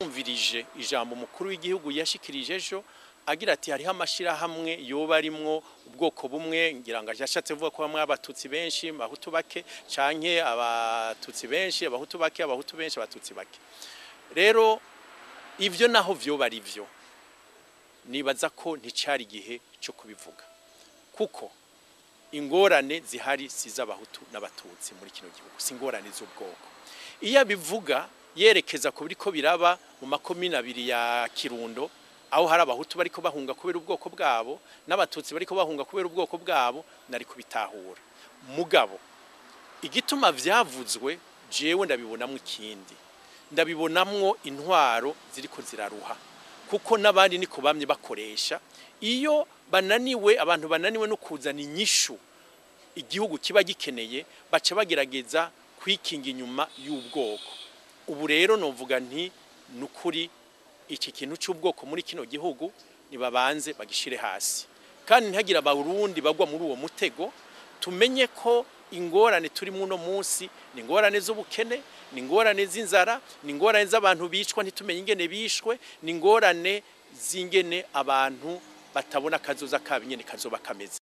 Umvirije ijambo mukuru w'igihugu yashikirije ejo agira ati hariho amashirahamwe yoba arimwo ubwoko bumwe ngira ngo yashatse vuga ko bamwe abatutsi benshi abahutu bake canke abatutsi benshi abahutu bake abahutu benshi abatutsi bake. Rero ivyo naho vyoba ari vyo nibaza ko nticari gihe cyo kubivuga kuko ingorane zihari sizabahutu n'abatutsi muri kino gihugu singorane z'ubwoko. Iyo abivuga yerekeza ko biriko biraba mu makomine abiri ya Kirundo aho hari abahutu bariko bahunga kubera ubwoko bwabo n'abatutsi bariko bahunga kubera ubwoko bwabo nari kubitahura. Mugabo igituma vyavuzwe jewe ndabibonamwe ikindi ndabibonamwo intwaro ziriko ziraruha kuko nabandi niko bamye bakoresha iyo bananiwe abantu bananiwe no kuzana inyishu igihugu kiba gikeneye baca bagerageza kwikinga inyuma y'ubwoko. Ubu rero novuga nti nukuri iki kintu cy'ubwoko muri kino gihugu nibabanze bagishire hasi kandi ntagira abarundi bagwa muri uwo mutego. Tumenye ko ingorane turi muno munsi ni ingorane z'ubukene ni ingorane z'inzara ni ingorane z'abantu bicwa ntitumenye ingene bishwe ni ingorane z'ingene abantu batabona kazoza kabo nyene kazoba kameze.